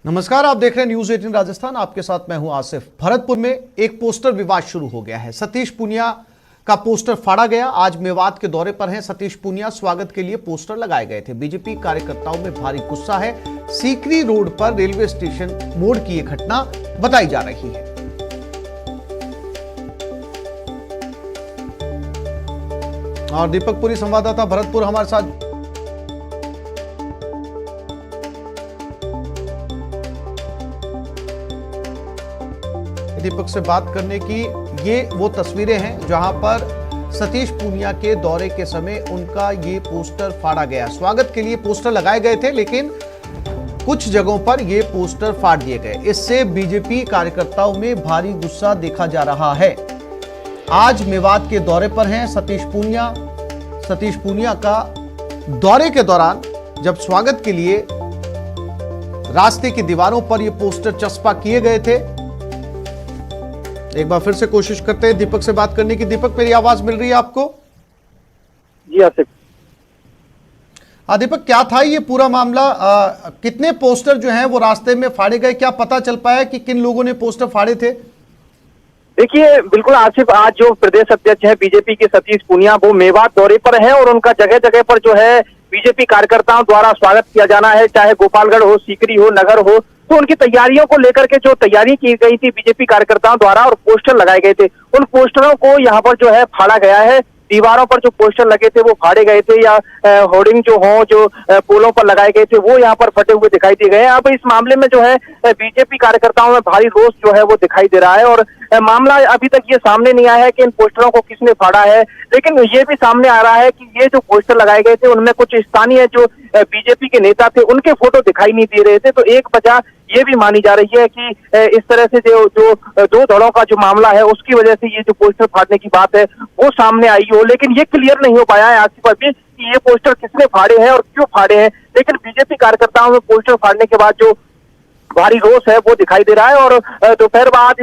नमस्कार, आप देख रहे हैं न्यूज 18 राजस्थान। आपके साथ मैं हूं आसिफ। भरतपुर में एक पोस्टर विवाद शुरू हो गया है। सतीश पूनिया का पोस्टर फाड़ा गया। आज मेवात के दौरे पर हैं सतीश पूनिया। स्वागत के लिए पोस्टर लगाए गए थे। बीजेपी कार्यकर्ताओं में भारी गुस्सा है। सीकरी रोड पर रेलवे स्टेशन मोड़ की यह घटना बताई जा रही है। और दीपक पुरी संवाददाता भरतपुर हमारे साथ। दीपक से बात करने की ये वो तस्वीरें हैं जहां पर सतीश पूनिया के दौरे के समय उनका ये पोस्टर फाड़ा गया। स्वागत के लिए पोस्टर लगाए गए थे, लेकिन कुछ जगहों पर ये पोस्टर फाड़ दिए गए। इससे बीजेपी कार्यकर्ताओं में भारी गुस्सा देखा जा रहा है। आज मेवात के दौरे पर हैं सतीश पूनिया। सतीश पूनिया का दौरे के दौरान जब स्वागत के लिए रास्ते की दीवारों पर ये पोस्टर चस्पा किए गए थे। एक बार फिर से कोशिश करते हैं दीपक से बात करने की। दीपक, मेरी आवाज मिल रही है आपको? जी आसिफ। दीपक, क्या था ये पूरा मामला? कितने पोस्टर जो हैं वो रास्ते में फाड़े गए? क्या पता चल पाया कि किन लोगों ने पोस्टर फाड़े थे? देखिए, बिल्कुल आसिफ, आज जो प्रदेश अध्यक्ष है बीजेपी के सतीश पूनिया, वो मेवात दौरे पर है और उनका जगह जगह पर जो है बीजेपी कार्यकर्ताओं द्वारा स्वागत किया जाना है, चाहे गोपालगढ़ हो, सीकरी हो, नगर हो। तो उनकी तैयारियों को लेकर के जो तैयारी की गई थी बीजेपी कार्यकर्ताओं द्वारा और पोस्टर लगाए गए थे, उन पोस्टरों को यहाँ पर जो है फाड़ा गया है। दीवारों पर जो पोस्टर लगे थे वो फाड़े गए थे, या होर्डिंग जो हो, जो पोलों पर लगाए गए थे, वो यहाँ पर फटे हुए दिखाई दे गए हैं। अब इस मामले में जो है बीजेपी कार्यकर्ताओं में भारी रोष जो है वो दिखाई दे रहा है और मामला अभी तक ये सामने नहीं आया है कि इन पोस्टरों को किसने फाड़ा है, लेकिन ये भी सामने आ रहा है कि ये जो पोस्टर लगाए गए थे उनमें कुछ स्थानीय जो बीजेपी के नेता थे उनके फोटो दिखाई नहीं दे रहे थे। तो एक वजह ये भी मानी जा रही है कि इस तरह से जो दो धड़ों का जो मामला है उसकी वजह से ये जो पोस्टर फाड़ने की बात है वो सामने आई हो, लेकिन ये क्लियर नहीं हो पाया है आसिफ अभी कि ये पोस्टर किसने फाड़े हैं और क्यों फाड़े हैं। लेकिन बीजेपी कार्यकर्ताओं में पोस्टर फाड़ने के बाद जो भारी रोष है वो दिखाई दे रहा है और दोपहर बाद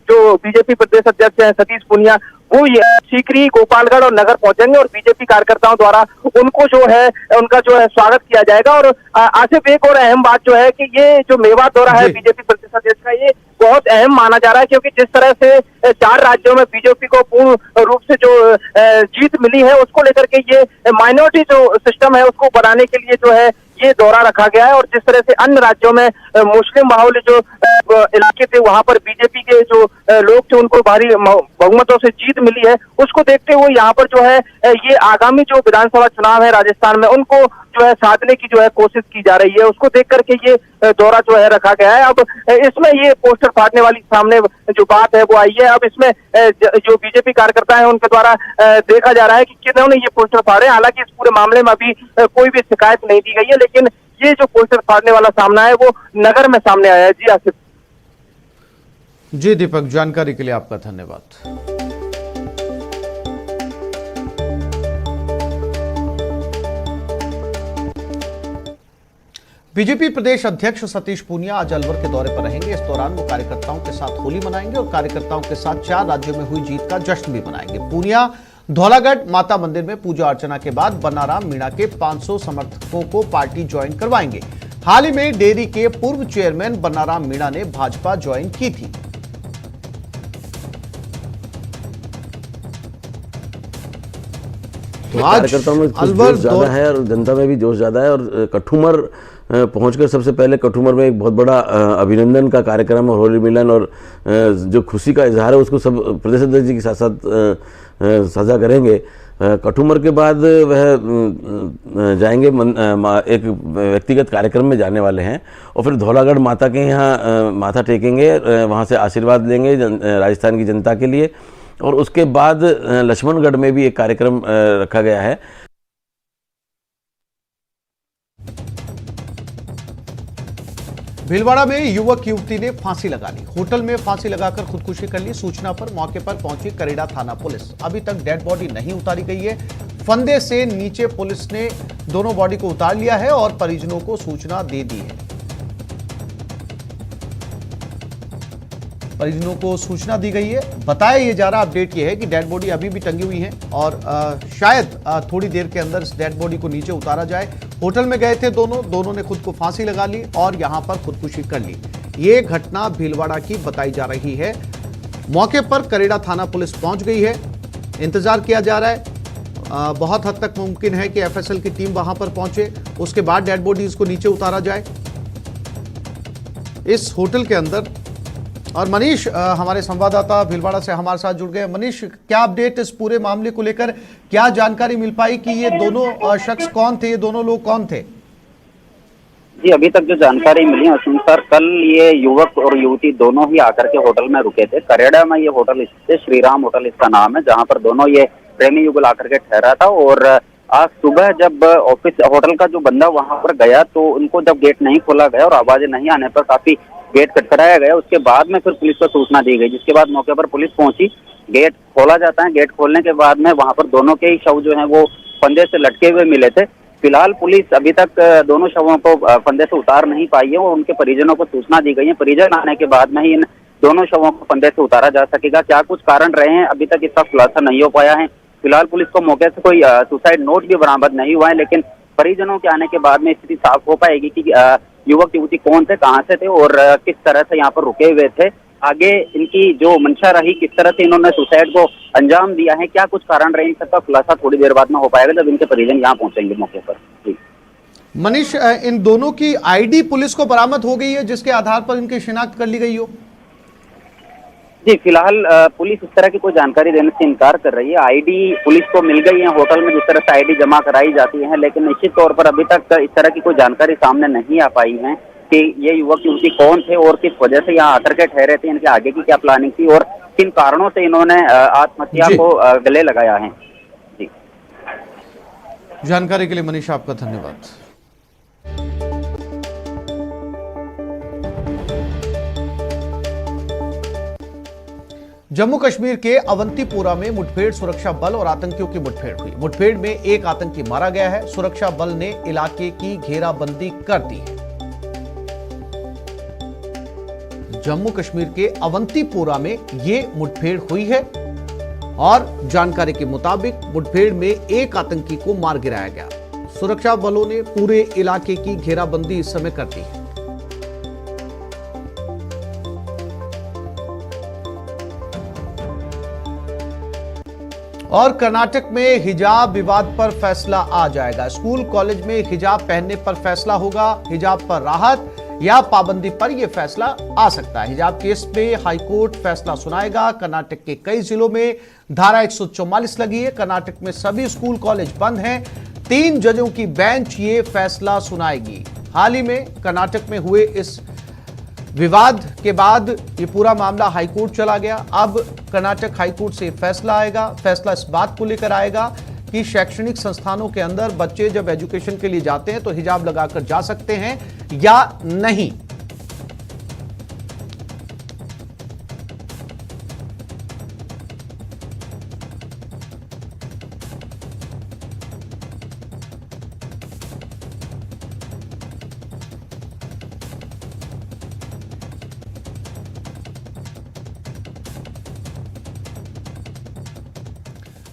जो बीजेपी प्रदेश अध्यक्ष हैं सतीश पूनिया, वो सीकरी, गोपालगढ़ और नगर पहुंचेंगे और बीजेपी कार्यकर्ताओं द्वारा उनको जो है उनका जो है स्वागत किया जाएगा। और आसिफ, एक और अहम बात जो है कि ये जो मेवात दौरा है बीजेपी प्रदेश अध्यक्ष का, ये बहुत अहम माना जा रहा है, क्योंकि जिस तरह से 4 राज्यों में बीजेपी को पूर्ण रूप से जो जीत मिली है उसको लेकर के ये माइनॉरिटी जो सिस्टम है उसको बनाने के लिए जो है ये दौरा रखा गया है। और जिस तरह से अन्य राज्यों में मुस्लिम माहौल जो इलाके थे वहां पर बीजेपी के जो लोग थे उनको भारी बहुमतों से जीत मिली है, उसको देखते हुए यहाँ पर जो है ये आगामी जो विधानसभा चुनाव है राजस्थान में उनको जो है साधने की जो है कोशिश की जा रही है, उसको देख करके ये दौरा जो है रखा गया है। अब इसमें ये पोस्टर फाड़ने वाली सामने जो बात है वो आई है। अब इसमें जो बीजेपी कार्यकर्ता है उनके द्वारा देखा जा रहा है कि किन्होंने ये पोस्टर फाड़े। हालांकि इस पूरे मामले में अभी कोई भी शिकायत नहीं दी गई है, लेकिन ये जो पोस्टर फाड़ने वाला सामना है वो नगर में सामने आया है। जी आसिफ। जी दीपक, जानकारी के लिए आपका धन्यवाद। बीजेपी प्रदेश अध्यक्ष सतीश पूनिया आज अलवर के दौरे पर रहेंगे। इस दौरान वो कार्यकर्ताओं के साथ होली मनाएंगे और कार्यकर्ताओं के साथ 4 राज्यों में हुई जीत का जश्न भी मनाएंगे। पूनिया धौलागढ़ माता मंदिर में पूजा अर्चना के बाद बनाराम मीणा के 500 समर्थकों को पार्टी ज्वाइन करवाएंगे। हाल ही में डेयरी के पूर्व चेयरमैन बनाराम मीणा ने भाजपा ज्वाइन की थी। तो कार्यकर्ताओं में जोश ज्यादा है और जनता में भी जोश ज्यादा है। और कठुमर पहुंचकर सबसे पहले कठुमर में एक बहुत बड़ा अभिनंदन का कार्यक्रम और होली मिलन और जो खुशी का इजहार है उसको सब प्रदेश अध्यक्ष जी के साथ साथ साझा करेंगे। कठुमर के बाद वह जाएंगे एक व्यक्तिगत कार्यक्रम में जाने वाले हैं और फिर धौलागढ़ माता के यहाँ माथा टेकेंगे, वहाँ से आशीर्वाद लेंगे राजस्थान की जनता के लिए। और उसके बाद लक्ष्मणगढ़ में भी एक कार्यक्रम रखा गया है। भीलवाड़ा में युवक युवती ने फांसी लगा ली। होटल में फांसी लगाकर खुदकुशी कर ली। सूचना पर मौके पर पहुंची करेड़ा थाना पुलिस। अभी तक डेड बॉडी नहीं उतारी गई है। फंदे से नीचे पुलिस ने दोनों बॉडी को उतार लिया है और परिजनों को सूचना दे दी है। परिजनों को सूचना दी गई है। बताया ये जा रहा अपडेट ये है कि डेड बॉडी अभी भी टंगी हुई है और शायद थोड़ी देर के अंदर इस डेड बॉडी को नीचे उतारा जाए। होटल में गए थे दोनों ने खुद को फांसी लगा ली और यहां पर खुदकुशी कर ली। ये घटना भीलवाड़ा की बताई जा रही है। मौके पर करेड़ा थाना पुलिस पहुंच गई है। इंतजार किया जा रहा है। बहुत हद तक मुमकिन है कि एफएसएल की टीम वहां पर पहुंचे, उसके बाद डेड बॉडीज को नीचे उतारा जाए इस होटल के अंदर। और मनीष हमारे संवाददाता भीलवाड़ा से हमारे साथ जुड़ गए। मनीष, क्या अपडेट इस पूरे मामले को लेकर, क्या जानकारी मिल पाई कि ये दोनों शख्स कौन थे, ये दोनों लोग कौन थे? जी, अभी तक जो जानकारी मिली है उसके अनुसार कल ये युवक और युवती दोनों ही आकर के होटल में रुके थे। करेड़ा में ये होटल स्थित है, श्रीराम होटल इसका नाम है, जहां पर दोनों ये प्रेमी युगल आकर के ठहरा था। और आज सुबह जब ऑफिस होटल का जो बंदा वहां पर गया तो उनको जब गेट नहीं खोला गया और आवाजें नहीं आने पर काफी गेट खटखटाया गया। उसके बाद में फिर पुलिस को सूचना दी गई, जिसके बाद मौके पर पुलिस पहुंची। गेट खोला जाता है, गेट खोलने के बाद में वहां पर दोनों के ही शव जो है वो फंदे से लटके हुए मिले थे। फिलहाल पुलिस अभी तक दोनों शवों को फंदे से उतार नहीं पाई है और उनके परिजनों को सूचना दी गई है। परिजन आने के बाद में ही इन दोनों शवों को फंदे से उतारा जा सकेगा। क्या कुछ कारण रहे हैं अभी तक इसका खुलासा नहीं हो पाया है। फिलहाल पुलिस को मौके से कोई सुसाइड नोट भी बरामद नहीं हुआ है, लेकिन परिजनों के आने के बाद में स्थिति साफ हो पाएगी कि युवक युवती कौन थे, कहां से थे और किस तरह से यहाँ पर रुके हुए थे। आगे इनकी जो मंशा रही, किस तरह से इन्होंने सुसाइड को अंजाम दिया है, क्या कुछ कारण रहे, इन सबका खुलासा थोड़ी देर बाद में हो पाएगा जब इनके परिजन यहाँ पहुंचेंगे मौके पर। जी मनीष, इन दोनों की आईडी पुलिस को बरामद हो गई है जिसके आधार पर इनकी शिनाख्त कर ली गई हो? जी, फिलहाल पुलिस इस तरह की कोई जानकारी देने से इनकार कर रही है। आईडी पुलिस को मिल गई है होटल में, जिस तरह से आईडी जमा कराई जाती है, लेकिन निश्चित तौर पर अभी तक इस तरह की कोई जानकारी सामने नहीं आ पाई है कि ये युवक युवती कौन थे और किस वजह से यहाँ आकर के ठहरे थे, इनके आगे की क्या प्लानिंग थी और किन कारणों से इन्होंने आत्महत्या को गले लगाया है। जी, जानकारी के लिए मनीष आपका धन्यवाद। जम्मू कश्मीर के अवंतीपोरा में मुठभेड़, सुरक्षा बल और आतंकियों की मुठभेड़ हुई। मुठभेड़ में एक आतंकी मारा गया है। सुरक्षा बल ने इलाके की घेराबंदी कर दी है। जम्मू कश्मीर के अवंतीपोरा में ये मुठभेड़ हुई है और जानकारी के मुताबिक मुठभेड़ में एक आतंकी को मार गिराया गया। सुरक्षा बलों ने पूरे इलाके की घेराबंदी इस समय कर दी है। और कर्नाटक में हिजाब विवाद पर फैसला आ जाएगा। स्कूल कॉलेज में हिजाब पहनने पर फैसला होगा। हिजाब पर राहत या पाबंदी पर यह फैसला आ सकता है। हिजाब केस में हाईकोर्ट फैसला सुनाएगा। कर्नाटक के कई जिलों में धारा 144 लगी है। कर्नाटक में सभी स्कूल कॉलेज बंद हैं। 3 जजों की बेंच ये फैसला सुनाएगी। हाल ही में कर्नाटक में हुए इस विवाद के बाद ये पूरा मामला हाईकोर्ट चला गया। अब कर्नाटक हाईकोर्ट से फैसला आएगा। फैसला इस बात को लेकर आएगा कि शैक्षणिक संस्थानों के अंदर बच्चे जब एजुकेशन के लिए जाते हैं तो हिजाब लगाकर जा सकते हैं या नहीं।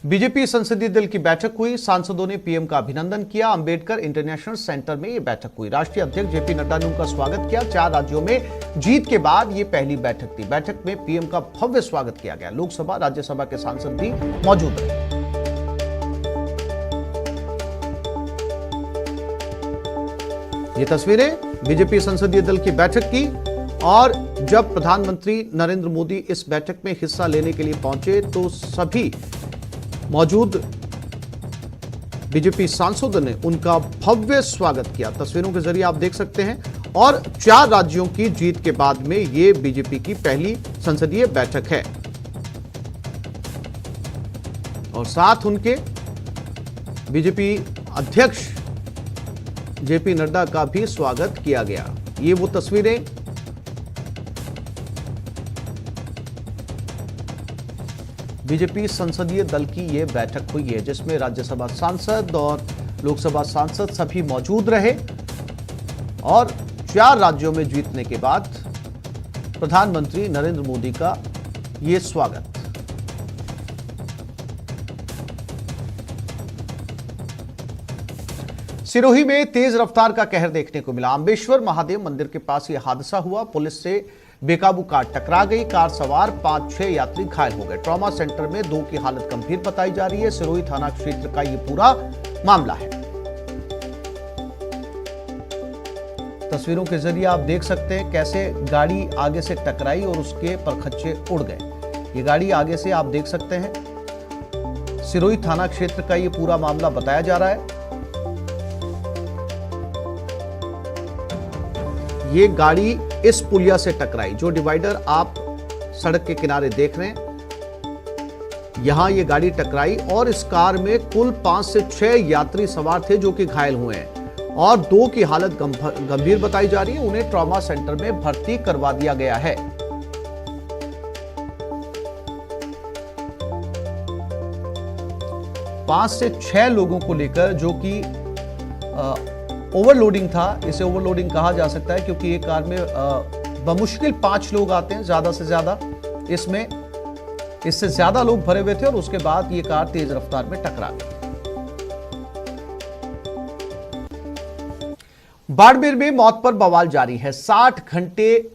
बीजेपी संसदीय दल की बैठक हुई। सांसदों ने पीएम का अभिनंदन किया। अंबेडकर इंटरनेशनल सेंटर में यह बैठक हुई। राष्ट्रीय अध्यक्ष जेपी नड्डा ने उनका स्वागत किया। 4 राज्यों में जीत के बाद यह पहली बैठक थी। बैठक में पीएम का भव्य स्वागत किया गया। लोकसभा, राज्यसभा के सांसद भी मौजूद रहे। ये तस्वीरें बीजेपी संसदीय दल की बैठक की। और जब प्रधानमंत्री नरेंद्र मोदी इस बैठक में हिस्सा लेने के लिए पहुंचे तो सभी मौजूद बीजेपी सांसदों ने उनका भव्य स्वागत किया। तस्वीरों के जरिए आप देख सकते हैं। और 4 राज्यों की जीत के बाद में यह बीजेपी की पहली संसदीय बैठक है और साथ उनके बीजेपी अध्यक्ष जेपी नड्डा का भी स्वागत किया गया। ये वो तस्वीरें बीजेपी संसदीय दल की ये बैठक हुई है जिसमें राज्यसभा सांसद और लोकसभा सांसद सभी मौजूद रहे। और 4 राज्यों में जीतने के बाद प्रधानमंत्री नरेंद्र मोदी का ये स्वागत। सिरोही में तेज रफ्तार का कहर देखने को मिला। अम्बेश्वर महादेव मंदिर के पास यह हादसा हुआ। पुलिस से बेकाबू कार टकरा गई। कार सवार 5-6 यात्री घायल हो गए। ट्रॉमा सेंटर में 2 की हालत गंभीर बताई जा रही है। सिरोही थाना क्षेत्र का यह पूरा मामला है। तस्वीरों के जरिए आप देख सकते हैं कैसे गाड़ी आगे से टकराई और उसके परखच्चे उड़ गए। ये गाड़ी आगे से आप देख सकते हैं। सिरोही थाना क्षेत्र का यह पूरा मामला बताया जा रहा है। ये गाड़ी इस पुलिया से टकराई, जो डिवाइडर आप सड़क के किनारे देख रहे हैं, यहां ये गाड़ी टकराई और इस कार में कुल 5 से 6 यात्री सवार थे जो कि घायल हुए हैं और 2 की हालत गंभीर बताई जा रही है। उन्हें ट्रॉमा सेंटर में भर्ती करवा दिया गया है। पांच से 6 लोगों को लेकर, जो कि ओवरलोडिंग था, इसे ओवरलोडिंग कहा जा सकता है क्योंकि एक कार में बमुश्किल 5 लोग आते हैं ज्यादा से ज्यादा। इसमें इससे ज्यादा लोग भरे हुए थे और उसके बाद ये कार तेज रफ्तार में टकरा गई। बाड़मेर में मौत पर बवाल जारी है। 60 घंटे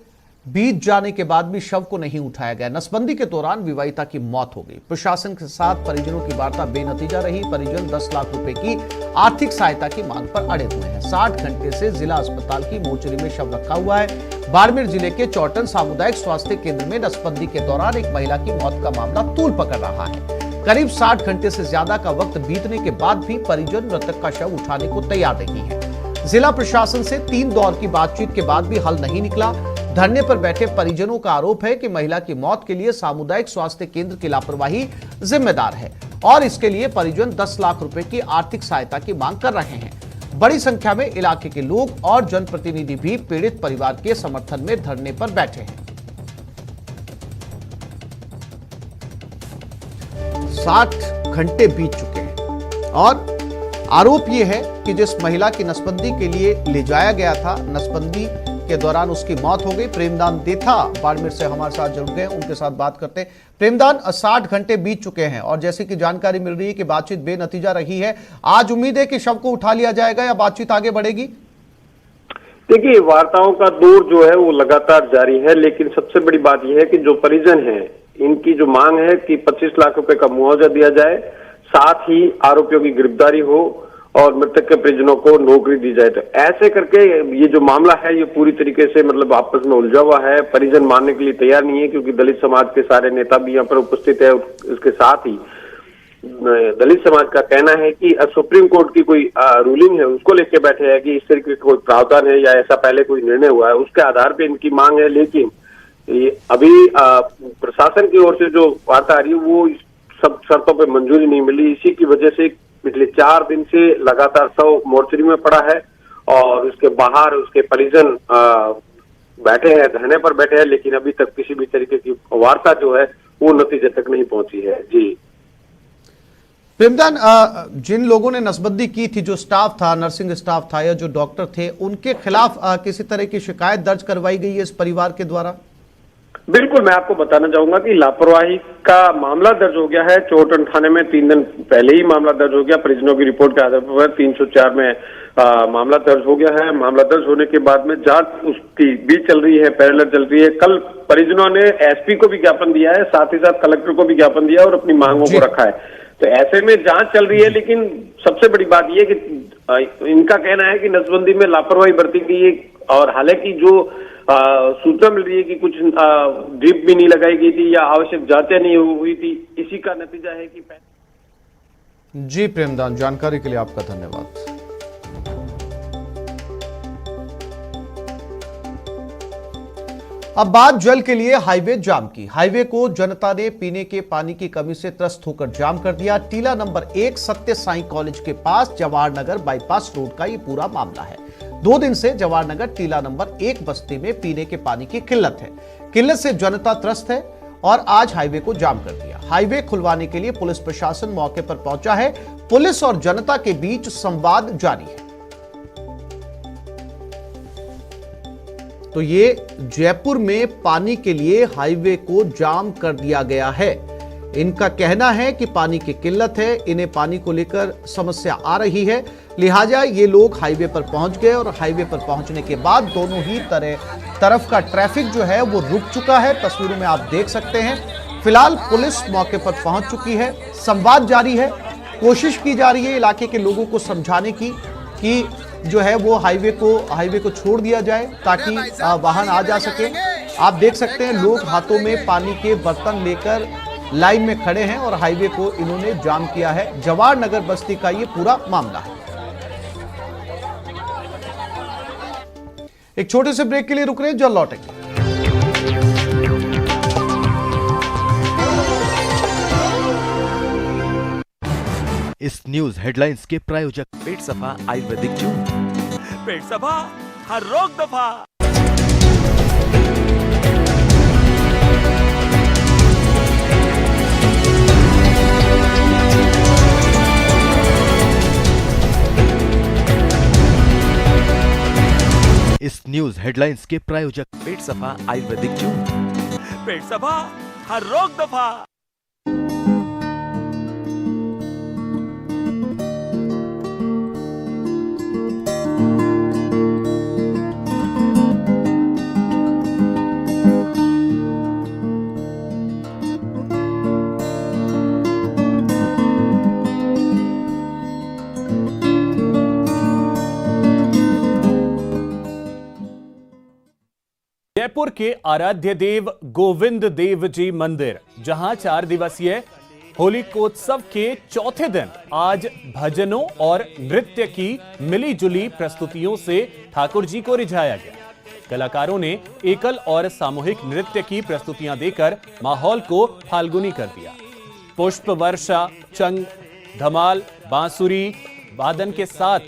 बीत जाने के बाद भी शव को नहीं उठाया गया। नसबंदी के दौरान विवाहिता की मौत हो गई। प्रशासन के साथ परिजनों की वार्ता बेनतीजा रही। परिजन 10 लाख रुपए की आर्थिक सहायता की मांग पर अड़े हुए हैं। 60 घंटे से जिला अस्पताल की मोर्चरी में शव रखा हुआ है। बाड़मेर जिले के चौटन सामुदायिक स्वास्थ्य केंद्र में नसबंदी के दौरान एक महिला की मौत का मामला तूल पकड़ रहा है। करीब 60 घंटे से ज्यादा का वक्त बीतने के बाद भी परिजन मृतक का शव उठाने को तैयार नहीं है। जिला प्रशासन से 3 दौर की बातचीत के बाद भी हल नहीं निकला। धरने पर बैठे परिजनों का आरोप है कि महिला की मौत के लिए सामुदायिक स्वास्थ्य केंद्र की लापरवाही जिम्मेदार है और इसके लिए परिजन 10 लाख रुपए की आर्थिक सहायता की मांग कर रहे हैं। बड़ी संख्या में इलाके के लोग और जनप्रतिनिधि भी पीड़ित परिवार के समर्थन में धरने पर बैठे हैं। 60 घंटे बीत चुके हैं और आरोप यह है कि जिस महिला की नसबंदी के लिए ले जाया गया था, नसबंदी के दौरान उसकी मौत हो गई। प्रेमदान देथा बाड़मेर से हमारे साथ जुड़ गए, उनके साथ बात करते हैं। प्रेमदान, 60 घंटे बीत चुके हैं और जैसे कि जानकारी मिल रही है कि बातचीत बेनतीजा रही है। आज उम्मीद है कि शव को उठा लिया जाएगा या बातचीत आगे बढ़ेगी? देखिए, वार्ताओं का दौर जो है वो लगातार जारी है, लेकिन सबसे बड़ी बात यह है कि जो परिजन है, इनकी जो मांग है कि 25 लाख रुपए का मुआवजा दिया जाए, साथ ही आरोपियों की गिरफ्तारी हो और मृतक के परिजनों को नौकरी दी जाए। तो ऐसे करके ये जो मामला है ये पूरी तरीके से मतलब आपस में उलझा हुआ है। परिजन मानने के लिए तैयार नहीं है क्योंकि दलित समाज के सारे नेता भी यहाँ पर उपस्थित है। इसके साथ ही दलित समाज का कहना है कि सुप्रीम कोर्ट की कोई रूलिंग है उसको लेके बैठे हैं कि इस तरीके का कोई प्रावधान है या ऐसा पहले कोई निर्णय हुआ है, उसके आधार पर इनकी मांग है। लेकिन अभी प्रशासन की ओर से जो वार्ता आ रही है वो सब शर्तों पर मंजूरी नहीं मिली। इसी की वजह से पिछले 4 दिन से लगातार शव मोर्चरी में पड़ा है और उसके बाहर उसके परिजन बैठे हैं, धरने पर बैठे हैं, लेकिन अभी तक किसी भी तरीके की वार्ता जो है वो नतीजे तक नहीं पहुंची है। जी प्रेमदान, जिन लोगों ने नसबंदी की थी, जो स्टाफ था, नर्सिंग स्टाफ था या जो डॉक्टर थे, उनके खिलाफ किसी तरह की शिकायत दर्ज करवाई गई है इस परिवार के द्वारा? बिल्कुल, मैं आपको बताना चाहूंगा कि लापरवाही का मामला दर्ज हो गया है। चौटन थाने में 3 दिन पहले ही मामला दर्ज हो गया। परिजनों की रिपोर्ट के आधार पर 304 में मामला दर्ज हो गया है। मामला दर्ज होने के बाद में जांच उसकी भी चल रही है, पैरेलल चल रही है। कल परिजनों ने एसपी को भी ज्ञापन दिया है, साथ ही साथ कलेक्टर को भी ज्ञापन दिया और अपनी मांगों को रखा है। तो ऐसे में जांच चल रही है, लेकिन सबसे बड़ी बात यह कि इनका कहना है कि नसबंदी में लापरवाही बरती गई है और हालांकि जो सूचना मिल रही है कि कुछ ड्रिप भी नहीं लगाई गई थी या आवश्यक जांचें नहीं हुई थी, इसी का नतीजा है कि जी प्रेमदान, जानकारी के लिए आपका धन्यवाद। अब बात जल के लिए हाईवे जाम की। हाईवे को जनता ने पीने के पानी की कमी से त्रस्त होकर जाम कर दिया। टीला नंबर 1 सत्य साई कॉलेज के पास जवाहर नगर बाईपास रोड का ये पूरा मामला है। 2 दिन से जवाहर नगर टीला नंबर 1 बस्ती में पीने के पानी की किल्लत है। किल्लत से जनता त्रस्त है और आज हाईवे को जाम कर दिया। हाईवे खुलवाने के लिए पुलिस प्रशासन मौके पर पहुंचा है। पुलिस और जनता के बीच संवाद जारी है। तो ये जयपुर में पानी के लिए हाईवे को जाम कर दिया गया है। इनका कहना है कि पानी की किल्लत है, इन्हें पानी को लेकर समस्या आ रही है, लिहाजा ये लोग हाईवे पर पहुंच गए और हाईवे पर पहुंचने के बाद दोनों ही तरफ का ट्रैफिक जो है वो रुक चुका है। तस्वीरों में आप देख सकते हैं। फिलहाल पुलिस मौके पर पहुंच चुकी है, संवाद जारी है, कोशिश की जा रही है इलाके के लोगों को समझाने की कि जो है वो हाईवे को छोड़ दिया जाए ताकि वाहन आ जा सके। आप देख सकते हैं लोग हाथों में पानी के बर्तन लेकर लाइन में खड़े हैं और हाईवे को इन्होंने जाम किया है। जवाहर नगर बस्ती का ये पूरा मामला है। एक छोटे से ब्रेक के लिए रुक रहे हैं, जल्द लौटेंगे। इस न्यूज हेडलाइंस के प्रायोजक पेट सफा आयुर्वेदिक जूस, पेट सफा हर रोग दफा। इस न्यूज हेडलाइंस के प्रायोजक पेट सफा आयुर्वेदिक जूस, पेट सफा हर रोग दफा। जयपुर के आराध्य देव गोविंद देव जी मंदिर, जहां 4 दिवसीय होलिकोत्सव के चौथे दिन आज भजनों और नृत्य की मिली-जुली प्रस्तुतियों से ठाकुर जी को रिझाया गया। कलाकारों ने एकल और सामूहिक नृत्य की प्रस्तुतियां देकर माहौल को फाल्गुनी कर दिया। पुष्प वर्षा, चंग, धमाल, बांसुरी वादन के साथ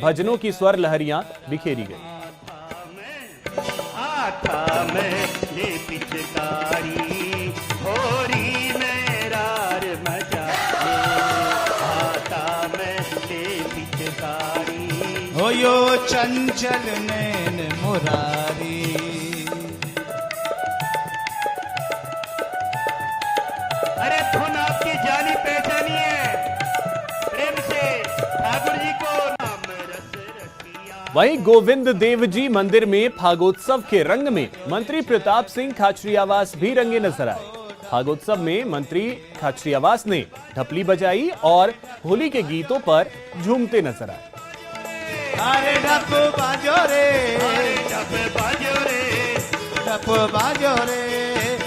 भजनों की स्वर लहरियां बिखेरी गई। हो यो चंचल नैन मुरारी, अरे धुन आपकी जानी पहचानी है, प्रेम से ठाकुर जी को नाम रस रसिया। वहीं गोविंद देव जी मंदिर में फागोत्सव के रंग में मंत्री प्रताप सिंह खाचरियावास भी रंगे नजर आए। फागोत्सव में मंत्री खाचरियावास ने ढपली बजाई और होली के गीतों पर झूमते नजर आए। अरे ढप बाजो रे, अरे ढप बाजो रे, ढप बाजो रे,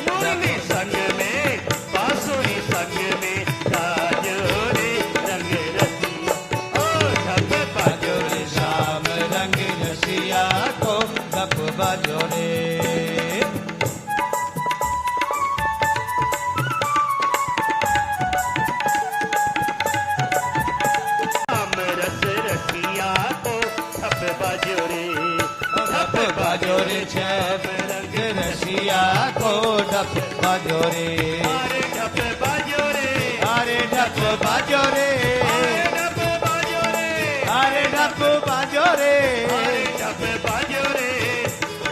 मुरली संग में बांसुरी संग में गाजो रे रंग रसिया, ओ ढप बाजो रे श्याम रंग रसिया को ढप बाजो रे। बाजो रे श्याम रंग रसिया को ढप बाजो रे, अरे ढप बाजो रे, अरे ढप बाजो रे, ढप बाजो रे, अरे ढप बाजो रे, अरे ढप बाजो रे,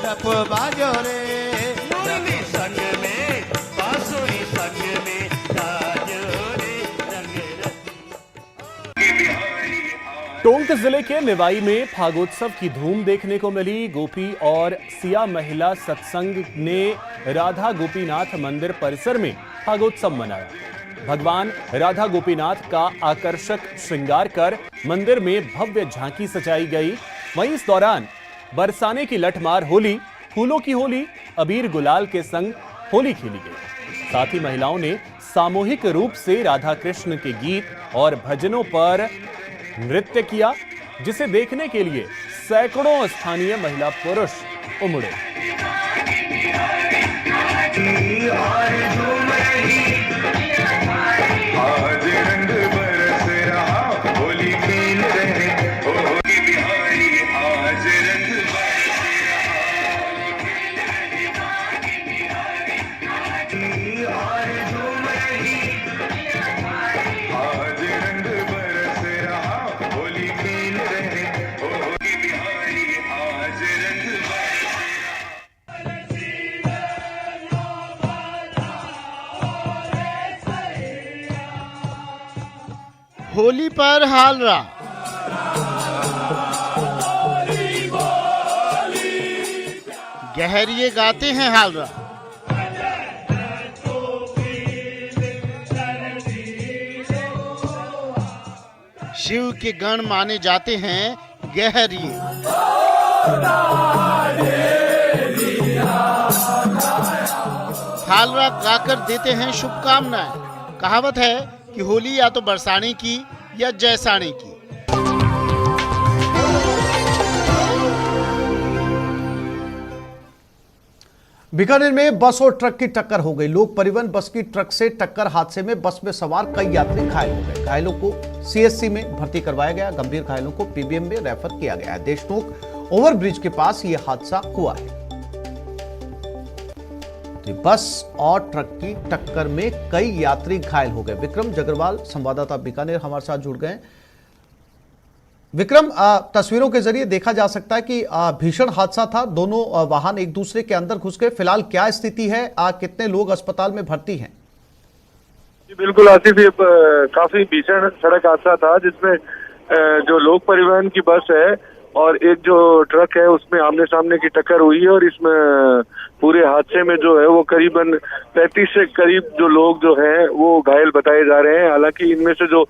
ढप बाजो रे, मुरली संग में बांसुरी संग में गाजो रे रंग रसिया। टोंक जिले के निवाई में फागोत्सव की धूम देखने को मिली। गोपी और सिया महिला सत्संग ने राधा गोपीनाथ मंदिर परिसर में फागोत्सव मनाया। भगवान राधा गोपीनाथ का आकर्षक श्रृंगार कर मंदिर में भव्य झांकी सजाई गई। वहीं इस दौरान बरसाने की लठमार होली, फूलों की होली, अबीर गुलाल के संग होली खेली गई। साथ ही महिलाओं ने सामूहिक रूप से राधा कृष्ण के गीत और भजनों पर नृत्य किया, जिसे देखने के लिए सैकड़ों स्थानीय महिला पुरुष उमड़े। होली पर हालरा। गहरिये गाते हैं हालरा। शिव के गण माने जाते हैं गहरिये। हालरा गाकर देते हैं शुभकामनाएं। कहावत है कि होली या तो बरसाने की या जैसाने की। बीकानेर में बस और ट्रक की टक्कर हो गई। लोक परिवहन बस की ट्रक से टक्कर हादसे में बस में सवार कई यात्री घायल हो गए। घायलों को सीएचसी में भर्ती करवाया गया। गंभीर घायलों को पीबीएम में रेफर किया गया है। देशनोक ओवरब्रिज के पास यह हादसा हुआ है। तो बस और ट्रक की टक्कर में कई यात्री घायल हो गए। विक्रम जगरवाल संवाददाता बीकानेर हमारे साथ जुड़ गए। विक्रम, तस्वीरों के जरिए देखा जा सकता है कि भीषण हादसा था। दोनों वाहन एक दूसरे के अंदर घुस गए। फिलहाल क्या स्थिति है? कितने लोग अस्पताल में भर्ती हैं? जी बिल्कुल आसिफ, ये काफी भीषण सड़क हादसा था जिसमें जो लोक परिवहन की बस है और एक जो ट्रक है उसमें आमने सामने की टक्कर हुई है। और इसमें पूरे हादसे में जो है वो करीबन 35 से करीब जो लोग जो हैं वो घायल बताए जा रहे हैं। हालांकि इनमें से जो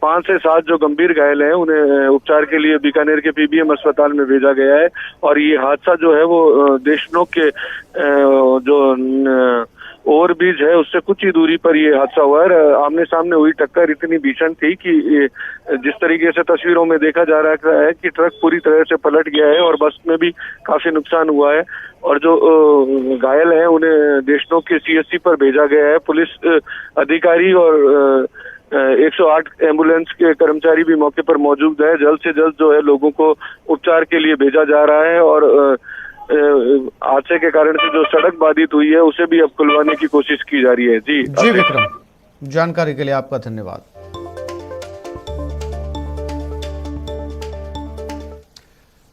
5 से 7 जो गंभीर घायल हैं उन्हें उपचार के लिए बीकानेर के पीबीएम अस्पताल में भेजा गया है। और ये हादसा जो है वो देशनोक के जो ओवरब्रिज है उससे कुछ ही दूरी पर ये हादसा हुआ है। आमने सामने हुई टक्कर इतनी भीषण थी कि जिस तरीके से तस्वीरों में देखा जा रहा है कि ट्रक पूरी तरह से पलट गया है और बस में भी काफी नुकसान हुआ है। और जो घायल हैं उन्हें देशनोक के सीएचसी पर भेजा गया है। पुलिस अधिकारी और 108 एम्बुलेंस के कर्मचारी भी मौके पर मौजूद है। जल्द से जल्द जो है लोगों को उपचार के लिए भेजा जा रहा है। और हादसे के कारण से जो सड़क बाधित हुई है उसे भी अब खुलवाने की कोशिश की जा रही है। जी विक्रम, जानकारी के लिए आपका धन्यवाद।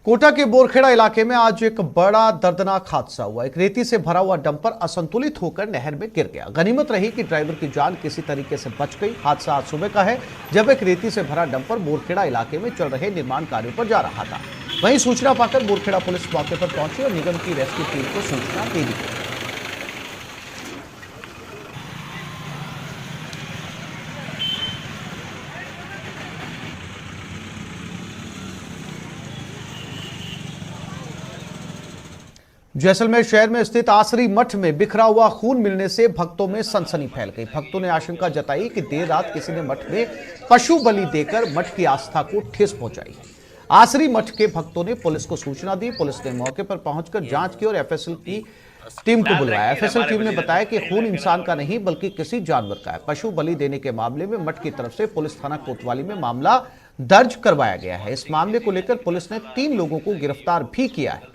कोटा के बोरखेड़ा इलाके में आज एक बड़ा दर्दनाक हादसा हुआ। एक रेती से भरा हुआ डंपर असंतुलित होकर नहर में गिर गया। गनीमत रही कि ड्राइवर की जान किसी तरीके से बच गई। हादसा आज सुबह का है जब एक रेती से भरा डंपर बोरखेड़ा इलाके में चल रहे निर्माण कार्यों पर जा रहा था। वहीं सूचना पाकर बोरखेड़ा पुलिस मौके पर पहुंची और निगम की रेस्क्यू टीम को सूचना दे दी। जैसलमेर शहर में स्थित आसरी मठ में बिखरा हुआ खून मिलने से भक्तों में सनसनी फैल गई। भक्तों ने आशंका जताई कि देर रात किसी ने मठ में पशु बलि देकर मठ की आस्था को ठेस पहुंचाई। आसरी मठ के भक्तों ने पुलिस को सूचना दी। पुलिस ने मौके पर पहुंचकर जांच की और एफएसएल की टीम को बुलवाया। एफएसएल टीम ने बताया कि खून इंसान का नहीं बल्कि किसी जानवर का है। पशु बलि देने के मामले में मठ की तरफ से पुलिस थाना कोतवाली में मामला दर्ज करवाया गया है। इस मामले को लेकर पुलिस ने 3 लोगों को गिरफ्तार भी किया है।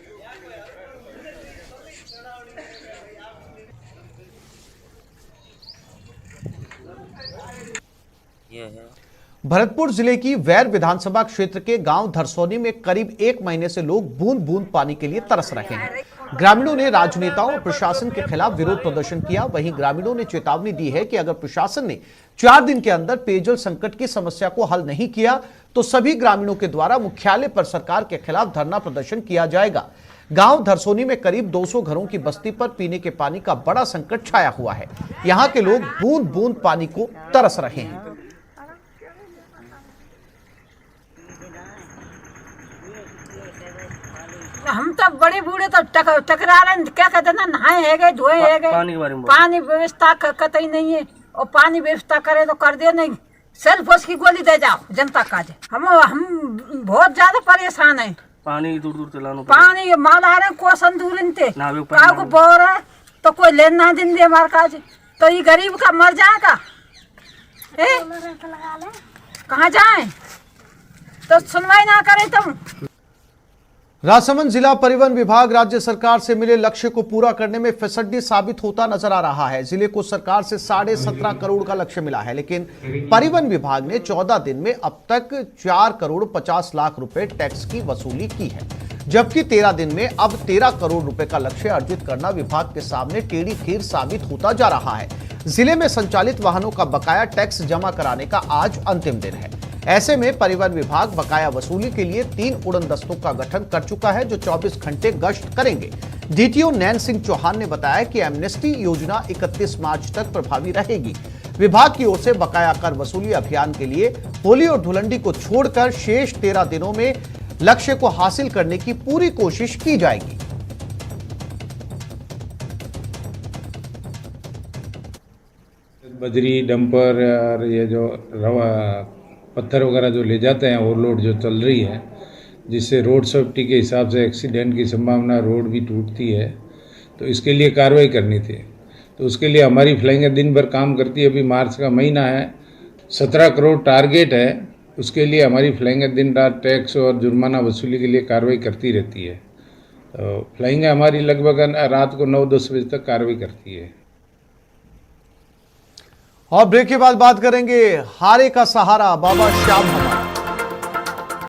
भरतपुर जिले की वैर विधानसभा क्षेत्र के गांव धरसोनी में करीब 1 महीने से लोग बूंद बूंद पानी के लिए तरस रहे हैं। ग्रामीणों ने राजनेताओं और प्रशासन के खिलाफ विरोध प्रदर्शन किया। वहीं ग्रामीणों ने चेतावनी दी है कि अगर प्रशासन ने 4 दिन के अंदर पेयजल संकट की समस्या को हल नहीं किया तो सभी ग्रामीणों के द्वारा मुख्यालय पर सरकार के खिलाफ धरना प्रदर्शन किया जाएगा। गांव धरसोनी में करीब 200 घरों की बस्ती पर पीने के पानी का बड़ा संकट छाया हुआ है। यहाँ के लोग बूंद बूंद पानी को तरस रहे हैं। हम तो बड़े बूढ़े तो टकरा रहे, क्या कहते ना, नहाए है गए, धोए है गए। पानी व्यवस्था कतई नहीं है और पानी व्यवस्था करे तो कर दे, नहीं सेल्फोस की गोली दे जाओ जनता का। हम बहुत ज्यादा परेशान है। पानी दूर दूर चलानो, पानी माला रहे कोसन दूर इनते को बोर है तो कोई लेना दिन दे हमारे काज, तो ये गरीब का मर जाएगा। कहाँ जाए तो सुनवाई ना करे तुम। राजसमंद जिला परिवहन विभाग राज्य सरकार से मिले लक्ष्य को पूरा करने में फिसड्डी साबित होता नजर आ रहा है। जिले को सरकार से 17.5 करोड़ का लक्ष्य मिला है, लेकिन परिवहन विभाग ने 14 दिन में अब तक 4 करोड़ 50 लाख रुपए टैक्स की वसूली की है। जबकि 13 दिन में अब 13 करोड़ रुपए का लक्ष्य अर्जित करना विभाग के सामने टेढ़ी खीर साबित होता जा रहा है। जिले में संचालित वाहनों का बकाया टैक्स जमा कराने का आज अंतिम दिन है। ऐसे में परिवहन विभाग बकाया वसूली के लिए 3 उड़न दस्तों का गठन कर चुका है, जो 24 घंटे गश्त करेंगे। डीटीओ नैन सिंह चौहान ने बताया कि एमनेस्टी योजना 31 मार्च तक प्रभावी रहेगी। विभाग की ओर से बकाया कर वसूली अभियान के लिए होली और धुलंडी को छोड़कर शेष 13 दिनों में लक्ष्य को हासिल करने की पूरी कोशिश की जाएगी। बजरी डंपर और ये जो रवा पत्थर वगैरह जो ले जाते हैं ओवरलोड जो चल रही है, जिससे रोड सेफ्टी के हिसाब से एक्सीडेंट की संभावना, रोड भी टूटती है, तो इसके लिए कार्रवाई करनी थी। तो उसके लिए हमारी फ्लाइंग दिन भर काम करती है। अभी मार्च का महीना है, 17 करोड़ टारगेट है। उसके लिए हमारी फ्लाइंग दिन रात टैक्स और जुर्माना वसूली के लिए कार्रवाई करती रहती है। तो फ्लाइंग हमारी लगभग रात को 9-10 बजे तक कार्रवाई करती है। और ब्रेक के बाद बात करेंगे हारे का सहारा बाबा श्याम